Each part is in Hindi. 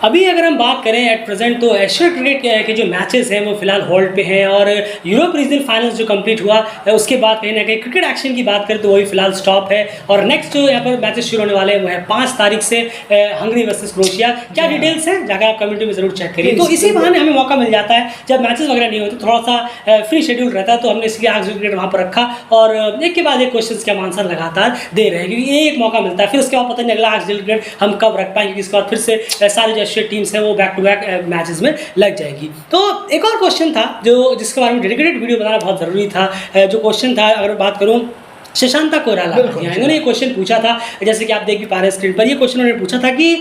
अभी अगर हम बात करें एट प्रेजेंट तो एशिया क्रिकेट के जो मैचेस हैं वो फिलहाल होल्ड पे हैं और यूरोप रीजनल फाइनल्स जो कंप्लीट हुआ उसके बाद कहीं ना कहीं क्रिकेट एक्शन की बात करें तो वही फिलहाल स्टॉप है और नेक्स्ट जो यहाँ पर मैचेस शुरू होने वाले हैं वो है 5 तारीख से हंगरी वर्सेस क्रोएशिया। क्या डिटेल्स हैं जाकर आप कम्युनिटी में जरूर चेक करिए। तो इसी बहाने हमें मौका मिल जाता है जब मैचेस वगैरह नहीं होते, थोड़ा सा फ्री शेड्यूल रहता है, तो हमने इसलिए आज क्रिकेट वहाँ पर रखा और एक के बाद एक क्वेश्चन के हम आंसर लगातार दे रहे हैं क्योंकि ये एक मौका मिलता है। फिर उसके बाद पता नहीं अगला आज क्रिकेट हम कब रख पाएंगे, इसके बाद फिर से सारी जो एशिया टीम्स हैं वो बैक टू बैक मैचेस में लग जाएगी। तो एक और क्वेश्चन था जो जिसके बारे में डेडिकेटेड वीडियो बनाना बहुत ज़रूरी था। जो क्वेश्चन था अगर बात करूँ शशांता कोइराला, इन्होंने ये क्वेश्चन पूछा था, जैसे कि आप देख भी पा रहे हैं स्क्रीन पर, ये क्वेश्चन उन्होंने पूछा था कि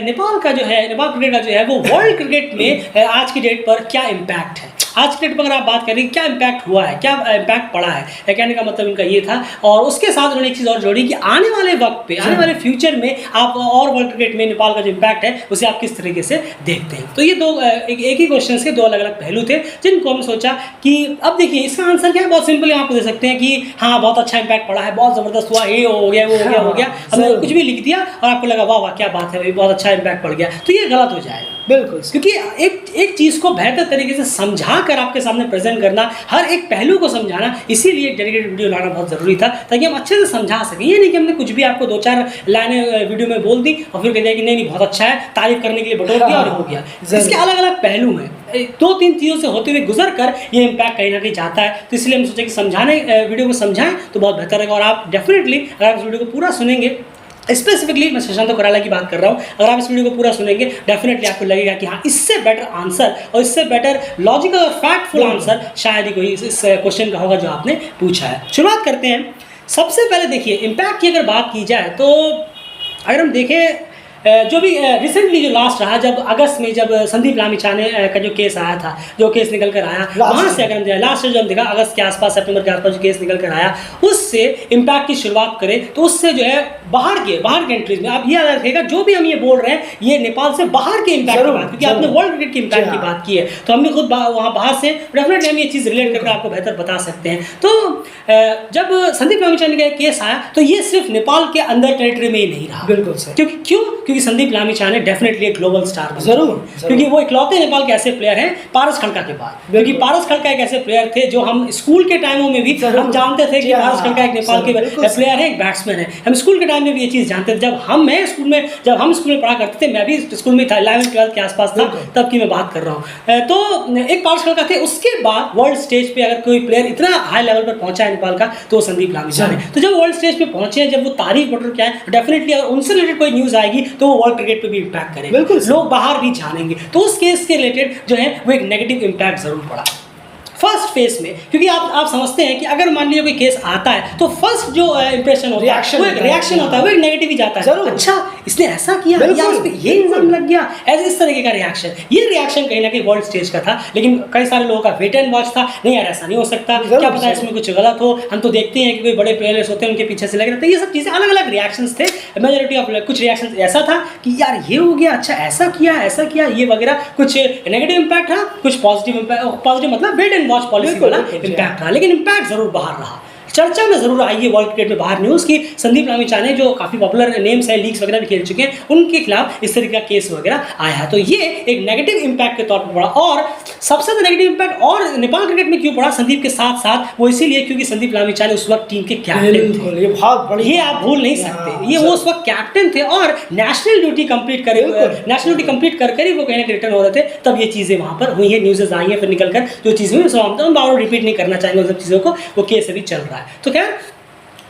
नेपाल का जो है, नेपाल क्रिकेट का जो है वो वर्ल्ड क्रिकेट में आज की डेट पर क्या इम्पैक्ट है। आज की डेट पर अगर आप बात करें क्या इम्पैक्ट हुआ है, क्या इम्पैक्ट पड़ा है, कहने का मतलब इनका ये था। और उसके साथ उन्होंने एक चीज़ और जोड़ी कि आने वाले वक्त पे, आने वाले फ्यूचर में आप और वर्ल्ड क्रिकेट में नेपाल का जो इम्पैक्ट है उसे आप किस तरीके से देखते हैं। तो ये दो एक ही क्वेश्चन के दो अलग अलग पहलू थे जिनको हमने सोचा कि अब देखिए इसका आंसर क्या है, बहुत सिंपल आपको दे सकते हैं कि हाँ बहुत अच्छा इम्पैक्ट पड़ा है, बहुत ज़बरदस्त हुआ, ये हो गया, वो हो गया, हमने कुछ भी लिख दिया और आपको लगा वाह वाह क्या बात है भाई, बहुत अच्छा इम्पैक्ट पड़ गया, तो ये गलत हो जाएगा। बिल्कुल, क्योंकि एक चीज़ को बेहतर तरीके से समझा कर आपके सामने प्रेजेंट करना, हर एक पहलू को समझाना, इसीलिए डेडिकेटेड वीडियो लाना बहुत ज़रूरी था ताकि हम अच्छे से समझा सकें। ये नहीं कि हमने कुछ भी आपको 2-4 लाइनें वीडियो में बोल दी और फिर कह दिया कि नहीं बहुत अच्छा है, तारीफ करने के लिए बटोर दिया और हो गया। इसके अलग अलग पहलू हैं, 2-3 चीज़ों से होते हुए गुजर कर ये इम्पैक्ट कहीं ना कहीं जाता है। तो इसलिए हम सोचे कि समझाने वीडियो को समझाएं तो बहुत बेहतर रहेगा। और आप डेफिनेटली अगर आप इस वीडियो को पूरा सुनेंगे, स्पेसिफिकली मैं शशांता कोइराला की बात कर रहा हूँ, अगर आप इस वीडियो को पूरा सुनेंगे डेफिनेटली आपको लगेगा कि हाँ इससे बेटर आंसर और इससे बेटर लॉजिकल और फैक्टफुल आंसर शायद ही कोई इस क्वेश्चन का होगा जो आपने पूछा है। शुरुआत करते हैं। सबसे पहले देखिए इम्पैक्ट की अगर बात की जाए तो अगर हम देखें जो भी रिसेंटली जो लास्ट रहा, जब अगस्त में जब संदीप लामिछाने का जो केस आया था, जो केस निकल कर आया वहाँ से अगर हम लास्ट जब देखा अगस्त के आसपास, सितंबर के आसपास जो केस निकल कर आया, उससे इम्पैक्ट की शुरुआत करें तो उससे जो है बाहर के एंट्रीज में आप ये याद रखिएगा जो भी हम ये बोल रहे हैं ये नेपाल से बाहर के इम्पैक्ट की बात, क्योंकि आपने वर्ल्ड क्रिकेट के इम्पैक्ट की बात की है तो हमने खुद वहाँ बाहर से डेफिनेटली हम ये चीज़ रिलेट करके आपको बेहतर बता सकते हैं। तो जब संदीप लामिछाने का केस आया तो ये सिर्फ नेपाल के अंदर टेरिटरी में ही नहीं रहा। बिल्कुल सर। क्योंकि संदीप लामिछाने डेफिनेटली एक ग्लोबल स्टार जरूर, क्योंकि वो इकलौते नेपाल के ऐसे प्लेयर हैं पारस खड़का के बाद, क्योंकि पारस खड़का एक ऐसे प्लेयर थे जो हम स्कूल के टाइमों में भी हम जानते थे कि पारस खड़का एक नेपाल के प्लेयर है, एक बैट्समैन है। हम स्कूल के टाइम में भी ये चीज़ जानते थे। जब हम स्कूल में पढ़ा करते थे, मैं भी स्कूल में था, 11th-12th के आसपास था, तब की मैं बात कर रहा हूँ। तो एक पारस खड़का थे। उसके बाद वर्ल्ड स्टेज पे अगर कोई प्लेयर इतना हाई लेवल पर पहुंचा है नेपाल का तो संदीप लामिछाने। तो जब वर्ल्ड स्टेज पे पहुंचे, जब वो तारीफ बटोर के आए, डेफिनेटली अगर उनसे रिलेटेड कोई न्यूज़ आएगी तो वो वर्ल्ड क्रिकेट पे भी इम्पैक्ट करेगा, बिल्कुल लोग बाहर भी जानेंगे। तो उस केस के रिलेटेड जो है वो एक नेगेटिव इम्पैक्ट जरूर पड़ा फर्स्ट फेज में, क्योंकि आप समझते हैं कि अगर मान लीजिए कोई केस आता है तो फर्स्ट जो इंप्रेशन होता है वो एक रिएक्शन होता है, वो एक नेगेटिव ही जाता है। अच्छा इसने ऐसा किया या उस पे ये इल्जाम लग गया, ऐसे इस तरीके का रिएक्शन। ये रिएक्शन कहीं ना कहीं वर्ल्ड स्टेज का था, लेकिन कई सारे लोगों का वेट एंड वॉच था, नहीं यार ऐसा नहीं हो सकता, क्या पता इसमें कुछ गलत हो, हम तो देखते हैं कि कोई बड़े प्लेयर्स होते हैं उनके पीछे से लगे रहते हैं। ये सब चीज़ें अलग अलग रिएक्शंस थे। मेजोरिटी ऑफ कुछ रिएक्शन ऐसा था कि यार ये हो गया, अच्छा ऐसा किया ये वगैरह, कुछ नेगेटिव इम्पैक्ट था, कुछ पॉजिटिव मतलब वेट एंड वॉच पॉलिसी वाला इम्पैक्ट रहा, लेकिन इम्पैक्ट जरूर बाहर रहा। चर्चा में जरूर आई है वर्ल्ड क्रिकेट में बाहर न्यूज़ की संदीप लामिछाने जो काफ़ी पॉपुलर नेम्स हैं, लीग्स वगैरह भी खेल चुके हैं, उनके खिलाफ इस तरीके का केस वगैरह आया है। तो ये एक नेगेटिव इम्पैक्ट के तौर पर पड़ा। और सबसे ज़्यादा नेगेटिव इम्पैक्ट और नेपाल क्रिकेट में क्यों पड़ा संदीप के साथ साथ, वो इसीलिए क्योंकि संदीप लामिछाने उस वक्त टीम के कैप्टन थे। ये आप भूल नहीं सकते, ये वो उस वक्त कैप्टन थे और नेशनल ड्यूटी कंप्लीट कर ही वो कहीं ना रिटर्न हो रहे थे, तब ये चीज़ें वहाँ पर हुई है, न्यूज़ आई हैं, फिर निकल कर जो चीज़ें हुई हम बार रिपीट नहीं करना चाहेंगे उन सब चीज़ों को, वो केस अभी चल रहा है। तो खैर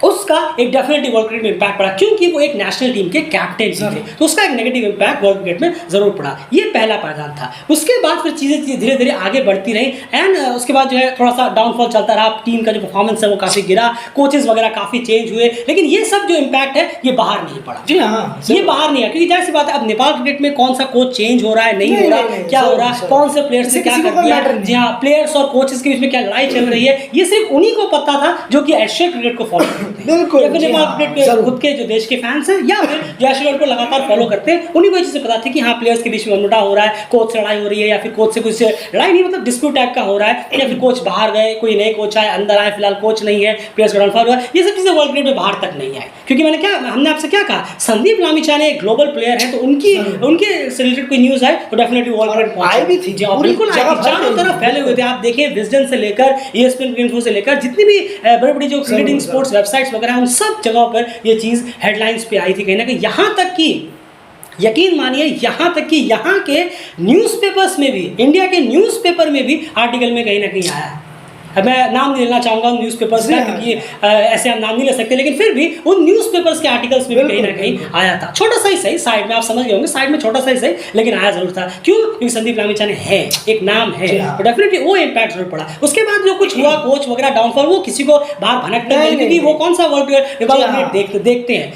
उसका एक डेफिनेटली वर्ल्ड क्रिकेट में इम्पैक्ट पड़ा क्योंकि वो एक नेशनल टीम के कैप्टन थे, तो उसका एक नेगेटिव इम्पैक्ट वर्ल्ड क्रिकेट में जरूर पड़ा। ये पहला पैगाम था। उसके बाद फिर चीज़ें धीरे धीरे आगे बढ़ती रही एंड उसके बाद जो है थोड़ा सा डाउनफॉल चलता रहा, टीम का जो परफॉर्मेंस है वो काफ़ी गिरा, कोचेस वगैरह काफ़ी चेंज हुए, लेकिन ये सब जो इम्पैक्ट है ये बाहर नहीं पड़ा। जी हाँ, ये बाहर नहीं है, क्योंकि जाहिर सी बात है अब नेपाल क्रिकेट में कौन सा कोच चेंज हो रहा है, नहीं हो रहा, क्या हो रहा है, कौन से प्लेयर्स से क्या कर दिया, जी हाँ, प्लेयर्स और कोचेस के बीच में क्या लड़ाई चल रही है, ये सिर्फ उन्हीं को पता था जो कि एशिया क्रिकेट को फॉलो होते हैं, बिल्कुल, या फिर जी नेपाल हाँ, क्रिकेट के जरूर। खुद के जो देश के फैंस हैं, या फिर जो एशिया को लगातार फॉलो करते हैं, उन्हीं को ये चीज़ें पता थी कि हाँ प्लेयर्स के बीच में मनमुटाव हो रहा है, कोच से लड़ाई हो रही है, या फिर कोच से कुछ लड़ाई नहीं मतलब डिस्प्यूट टाइप का हो रहा है, या फिर कोच बाहर गए, कोई नए कोच आए, अंदर आए, फिलहाल कोच नहीं है, प्लेयर्स का डाउनफॉल हुआ, ये सब चीज़ें वर्ल्ड क्रिकेट में बाहर तक नहीं आई। क्योंकि हमने आपसे क्या कहा, संदीप लामिछाने एक ग्लोबल प्लेयर है, तो उनके से रिलेटेड कोई न्यूज़ आए तो डेफिनेटली वर्ल्ड क्रिकेट आई भी थी, जी हाँ, बिल्कुल आई थी, चारों तरफ फैले हुए थे। आप देखिए विजडन से लेकर ESPN इन्फो से लेकर जितनी भी बड़ी बड़ी जो क्रिकेटिंग स्पोर्ट्स वेबसाइट्स वगैरह हैं, उन सब जगहों पर ये चीज़ हेडलाइंस पे आई थी कहीं ना कहीं। यहाँ तक कि यकीन मानिए, यहाँ तक कि यहाँ के न्यूज़पेपर्स में भी, इंडिया के न्यूज़पेपर में भी आर्टिकल में कहीं ना कहीं आया है। अब मैं नाम नहीं लेना चाहूँगा उन न्यूज़पेपर्स का, क्योंकि ऐसे हम नाम नहीं ले सकते, लेकिन फिर भी उन न्यूज़पेपर्स के आर्टिकल्स में भी कहीं ना कहीं आया था। छोटा सा ही सही, साइड में आप समझ गए होंगे, साइड में छोटा सा ही सही, लेकिन आया जरूर था। क्यों? क्योंकि संदीप लामिछाने है, एक नाम है, तो डेफिनेटली वो इम्पैक्ट जरूर पड़ा। उसके बाद जो कुछ हुआ, कोच वगैरह डाउनफॉल, वो किसी को बाहर भनकते नहीं, क्योंकि वो कौन सा वर्ल्ड क्रिकेट देखते हैं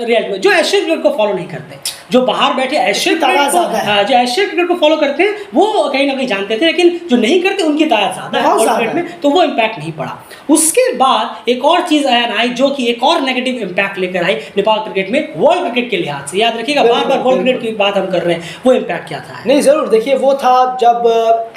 रियल में, जो एशियन क्रिकेट को फॉलो नहीं करते, जो बाहर बैठे एशियन क्रिकेट को फॉलो करते हैं, वो कहीं ना कहीं जानते थे, लेकिन जो नहीं करते उनकी तादाद ज़्यादा है वर्ल्ड क्रिकेट में, तो वो इम्पैक्ट नहीं पड़ा। उसके बाद एक और चीज़ आई, जो कि एक और नेगेटिव इम्पैक्ट लेकर आई नेपाल क्रिकेट में, वर्ल्ड क्रिकेट के लिहाज से। याद रखिएगा, बार बार वर्ल्ड क्रिकेट की बात हम कर रहे हैं, वो इम्पैक्ट क्या था? नहीं जरूर, देखिए वो था जब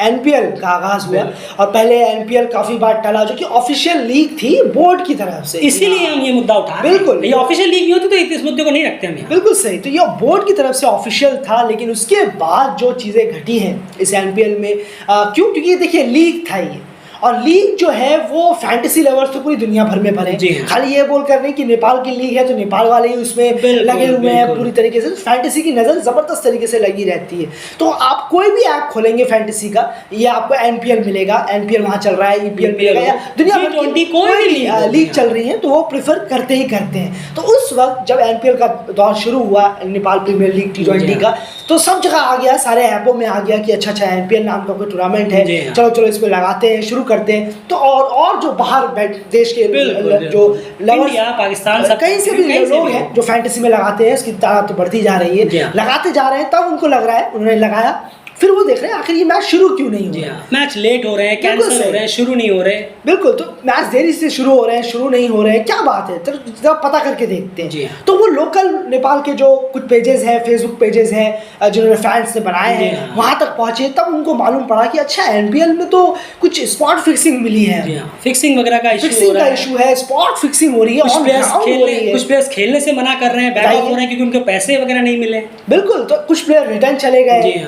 NPL का आगाज हुआ, और पहले NPL काफी बार टला, जो कि ऑफिशियल लीग थी बोर्ड की तरफ से, इसीलिए हम ये मुद्दा उठा। बिल्कुल, ये ऑफिशियल लीग नहीं होती तो इस मुद्दे को नहीं रखते हम यहाँ। बिल्कुल सही, तो ये बोर्ड की तरफ से ऑफिशियल था, लेकिन उसके बाद जो चीज़ें घटी हैं इस NPL में, क्यों? क्योंकि देखिए लीग था ये, और लीग जो है वो फैंटेसी लवर्स तो पूरी दुनिया भर में भरे, खाली ये बोल कर नहीं कि नेपाल की लीग है तो नेपाल वाले ही उसमें लगे हुए हैं पूरी तरीके से। फैंटेसी की नज़र ज़बरदस्त तरीके से लगी रहती है। तो आप कोई भी ऐप खोलेंगे फैंटेसी का, ये आपको NPL मिलेगा, NPL वहाँ चल रहा है, EPL मिलेगा, या दुनिया भर की कोई लीग चल रही है तो वो प्रेफर करते ही करते हैं। तो उस वक्त जब NPL का दौर शुरू हुआ, नेपाल प्रीमियर लीग T20 का, तो सब जगह आ गया, सारे ऐपों में आ गया कि अच्छा NPL नाम का कोई टूर्नामेंट है, चलो इसमें लगाते हैं, शुरू करते हैं। तो और जो बाहर देश के जो लवर्स, पाकिस्तान, कहीं से भी लोग हैं जो फैंटेसी में लगाते हैं, उसकी तादाद तो बढ़ती जा रही है, लगाते जा रहे हैं। तब उनको लग रहा है, उन्होंने लगाया, फिर वो देख रहे हैं आखिर ये मैच शुरू क्यों नहीं हो रहा है, मैच लेट हो रहे हैं, कैंसिल हो रहे हैं, शुरू नहीं हो रहे। बिल्कुल, तो मैच देरी से शुरू हो रहे हैं, शुरू नहीं हो रहे हैं, क्या बात है, तो जरा पता करके देखते हैं। तो वो लोकल नेपाल के जो कुछ पेजेस हैं, फेसबुक पेजेस हैं जिन्होंने फैंस ने बनाए हैं, वहाँ तक पहुँचे, तब उनको मालूम पड़ा कि अच्छा NPL में तो कुछ स्पॉट फिक्सिंग मिली है, फिक्सिंग वगैरह का इशू है, स्पॉट फिक्सिंग हो रही है, कुछ प्लेयर्स खेलने से मना कर रहे हैं, बैक ऑफ हो रहे हैं क्योंकि उनके पैसे वगैरह नहीं मिले। बिल्कुल, तो कुछ प्लेयर रिटर्न चले गए।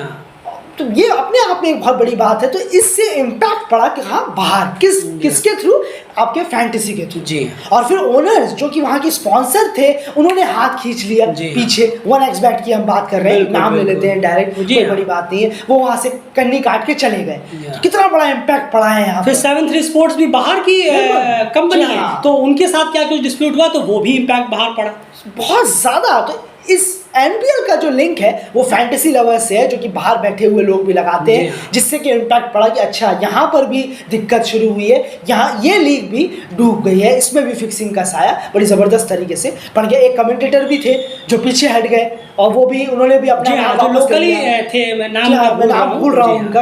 तो ये अपने आप में एक बहुत बड़ी बात है। तो इससे इम्पैक्ट पड़ा कि हाँ बाहर किसके थ्रू, आपके फैंटेसी के थ्रू जी। और फिर ओनर्स जो कि वहाँ के स्पॉन्सर थे, उन्होंने हाथ खींच लिया पीछे। 1xBet की हम बात कर रहे हैं, नाम ले लेते हैं डायरेक्ट, कोई बड़ी बात नहीं है, वो वहाँ से कन्नी काट के चले गए। तो कितना बड़ा इम्पैक्ट पड़ा है यहाँ। फिर 7-3 स्पोर्ट्स भी बाहर की कंपनी है, तो उनके साथ क्या कुछ डिस्प्यूट हुआ तो वो भी इम्पैक्ट बाहर पड़ा बहुत ज़्यादा। तो इस NPL का जो लिंक है वो फैंटेसी लवर्स से है, जो कि बाहर बैठे हुए लोग भी लगाते हैं, जिससे कि इम्पैक्ट पड़ा कि अच्छा यहाँ पर भी दिक्कत शुरू हुई है, यहाँ ये लीग भी डूब गई है, इसमें भी फिक्सिंग का साया बड़ी ज़बरदस्त तरीके से पड़ गया। एक कमेंटेटर भी थे जो पीछे हट गए, और वो भी उन्होंने भी अपना जो लोकली थे, मैं नाम भूल रहा हूँ उनका,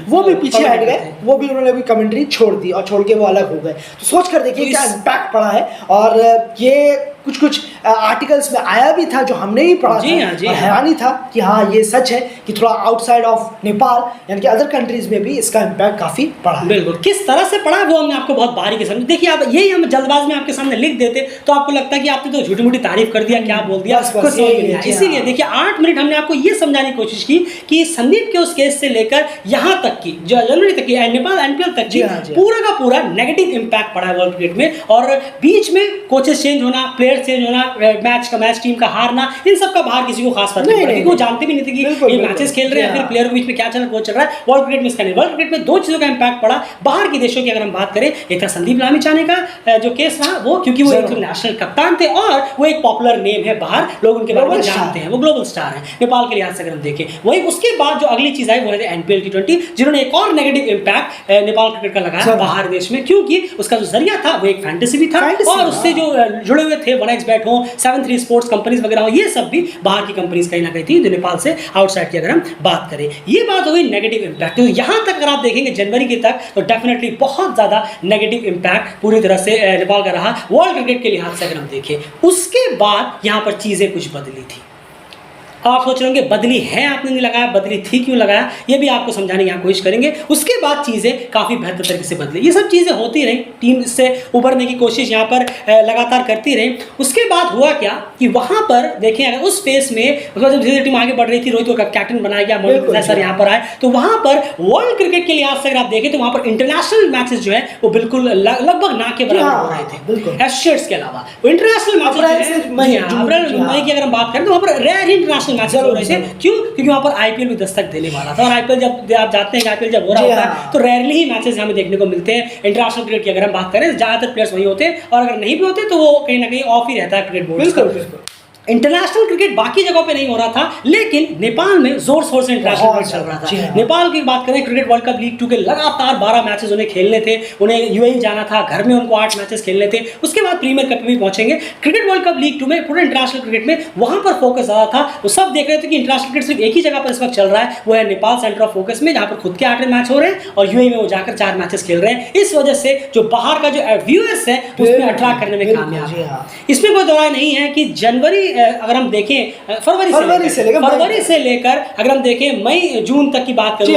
वो भी पीछे हट गए, वो भी उन्होंने भी कमेंट्री छोड़ दी और छोड़ के वो अलग हो गए। तो सोच कर देखिए क्या इम्पैक्ट पड़ा है। और ये कुछ आर्टिकल्स में आया भी था जो हमने ही पढ़ा था, और हैरानी था कि हाँ ये सच है कि थोड़ा आउटसाइड ऑफ नेपाल यानी कि अदर कंट्रीज में भी इसका इम्पैक्ट काफ़ी पड़ा है। बिल्कुल, किस तरह से पड़ा वो हमने आपको बहुत बारीकी समझ। देखिए आप यही हम जल्दबाज में आपके सामने लिख देते तो आपको लगता है कि आपने तो झूठी मूठी तारीफ कर दिया, क्या बोल दिया, कुछ समझ नहीं आया। इसीलिए देखिए 8 मिनट हमने आपको ये समझाने की कोशिश की कि संदीप के उस केस से लेकर यहाँ तक की जनवरी तक की नेपाल NPL तक की पूरा का पूरा नेगेटिव इम्पैक्ट पड़ा है वर्ल्ड क्रिकेट में। और बीच में कोचेस चेंज होना, प्लेयर चेंज होना, मैच टीम का हारना, इन सब का बाहर किसी को खास फर्क नहीं पड़ा, क्योंकि वो जानते भी नहीं थे कि ये मैचेस खेल रहे हैं, फिर प्लेयर के बीच में क्या चल रहा है, कोच चल रहा है। वर्ल्ड क्रिकेट में इसका नहीं, वर्ल्ड क्रिकेट में 2 चीज़ों का इम्पैक्ट पड़ा बाहर के देशों की। अगर हम बात करें, एक था संदीप लामिछाने का जो केस रहा, वो क्योंकि वो एक नेशनल कप्तान थे और वो एक पॉपुलर नेम है, बाहर लोग उनके बारे में जानते हैं, वो ग्लोबल स्टार है नेपाल के लिहाज से अगर हम देखें। वही उसके बाद जो अगली चीज़ आई वो है NPL T20, जिन्होंने एक और नेगेटिव इम्पैक्ट नेपाल क्रिकेट का लगाया बाहर देश में, क्योंकि उसका जो जरिया था वो एक फैंटेसी भी था, और उससे जो जुड़े हुए थे 1xBet हो, 7-3 स्पोर्ट्स कंपनीज वगैरह हो, ये सब भी बाहर की कंपनीज कहीं ना कहीं थी जो नेपाल से आउटसाइड की अगर हम बात करें। ये बात हो गई नेगेटिव इम्पैक्ट। तो यहाँ तक अगर आप देखेंगे जनवरी के तक तो डेफिनेटली बहुत ज़्यादा नेगेटिव इम्पैक्ट पूरी तरह से नेपाल का रहा वर्ल्ड क्रिकेट के लिहाज से अगर हम देखें। उसके बाद यहाँ पर चीज़ें कुछ बदली थी। आप सोच रहे होंगे बदली है आपने नहीं लगाया, बदली थी क्यों लगाया, ये भी आपको समझाने की यहाँ कोशिश करेंगे। उसके बाद चीज़ें काफ़ी बेहतर तरीके से बदली। ये सब चीज़ें होती रही, टीम इससे उभरने की कोशिश यहाँ पर लगातार करती रही। उसके बाद हुआ क्या कि वहाँ पर देखें अगर उस फेस में जब धीरे टीम आगे बढ़ रही थी, रोहित को कैप्टन बनाया गया, मोहम्मद सर यहाँ पर आए, तो वहाँ पर वर्ल्ड क्रिकेट के लिहाज से अगर आप देखें तो वहाँ पर इंटरनेशनल मैचेस जो है वो बिल्कुल लगभग ना के बराबर हो रहे थे एशियड्स के अलावा। इंटरनेशनल मैचेस मई की अगर हम बात करें तो वहाँ पर रेयर इंटरनेशनल मैचेस हो रहे थे। क्यों? क्योंकि वहाँ पर आईपीएल भी दस्तक देने वाला था, और आईपीएल जब आप जाते हैं कि आईपीएल जब हो रहा होता है तो रेयरली ही मैचेस हमें देखने को मिलते हैं। इंटरनेशनल क्रिकेट की अगर हम बात करें ज़्यादातर प्लेयर्स वही होते हैं, और अगर नहीं भी होते तो वो कहीं ना कहीं ऑफ ही रहता है क्रिकेट बोर्ड। इंटरनेशनल क्रिकेट बाकी जगहों पे नहीं हो रहा था, लेकिन नेपाल में जोर शोर से इंटरनेशनल क्रिकेट चल रहा था। नेपाल की बात करें, क्रिकेट वर्ल्ड कप लीग 2 के लगातार 12 मैचेस उन्हें खेलने थे, उन्हें यूएई जाना था, घर में उनको 8 मैचेस खेलने थे। उसके बाद प्रीमियर कप भी पहुंचेंगे। क्रिकेट वर्ल्ड कप लीग 2 में पूरे इंटरनेशनल क्रिकेट में वहां पर फोकस ज़्यादा था। वो सब देख रहे थे कि इंटरनेशनल क्रिकेट सिर्फ एक ही जगह पर इस वक्त चल रहा है, वो है नेपाल सेंटर ऑफ फोकस में, जहां पर खुद के 8 मैच हो रहे हैं और यूएई में वो जाकर 4 मैचेस खेल रहे हैं। इस वजह से जो बाहर का जो व्यूअर्स है उसमें अट्रैक्ट करने में कामयाब है। इसमें कोई दौराय नहीं है कि जनवरी अगर हम देखें फरवरी से लेकर अगर हम देखें मई जून तक की बात करूँ,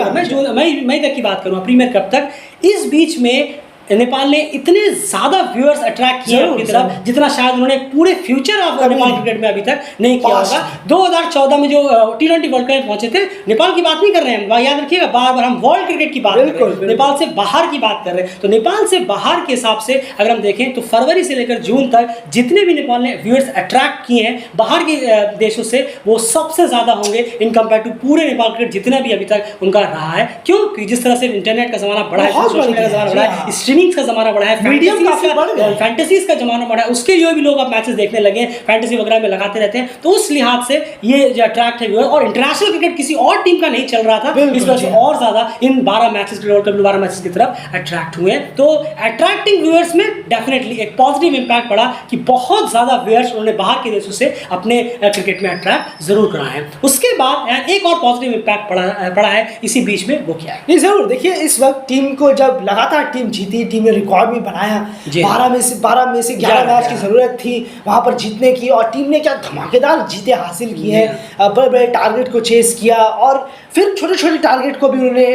मैं मई तक की बात करूँ प्रीमियर कप तक, इस बीच में नेपाल ने इतने ज़्यादा व्यूअर्स अट्रैक्ट किए अपनी तरफ जितना शायद उन्होंने पूरे फ्यूचर ऑफ नेपाल क्रिकेट में अभी तक नहीं किया होगा। 2014 में जो T20 वर्ल्ड कप में पहुंचे थे, नेपाल की बात नहीं कर रहे हैं, याद रखिएगा, बार बार हम वर्ल्ड क्रिकेट की बात कर रहे हैं, नेपाल से बाहर की बात कर रहे हैं। तो नेपाल से बाहर के हिसाब से अगर हम देखें तो फरवरी से लेकर जून तक जितने भी नेपाल ने व्यूअर्स अट्रैक्ट किए हैं बाहर के देशों से, वो सबसे ज़्यादा होंगे इन कंपेयर टू पूरे नेपाल क्रिकेट जितना भी अभी तक उनका रहा है। क्यों? क्योंकि जिस तरह से इंटरनेट का ज़माना बढ़ा है, सोशल मीडिया का ज़माना बढ़ा है, स्ट्रीमिंग का ज़माना बढ़ा है, फैंटेसीज का ज़माना बढ़ा है, उसके लिए भी लोग अब मैचेस देखने लगे हैं, फैंटेसी वगैरह में लगाते रहते हैं। तो उस लिहाज से ये जो अट्रैक्ट है, और इंटरनेशनल क्रिकेट किसी और टीम का नहीं चल रहा था, इस वजह से और ज़्यादा इन 12 मैचेस वर्ल्ड कप 12 मैचेस की तरफ अट्रैक्ट हुए हैं। तो अट्रैक्टिंग व्यूअर्स में डेफिनेटली एक पॉजिटिव इंपैक्ट पड़ा कि बहुत ज़्यादा व्यूअर्स उन्होंने बाहर के देशों से अपने क्रिकेट में अट्रैक्ट जरूर करा है। उसके बाद एक और पॉजिटिव इंपैक्ट पड़ा है इसी बीच में, वो क्या है? नहीं जरूर देखिए, इस वक्त टीम को जब लगातार टीम जीती, टीम ने रिकॉर्ड भी बनाया, 12 में से 11 मैच की जरूरत थी वहां पर जीतने की, और टीम ने क्या धमाकेदार जीते हासिल की है, बड़े बड़े टारगेट को चेस किया, और फिर छोटे छोटे टारगेट को भी उन्होंने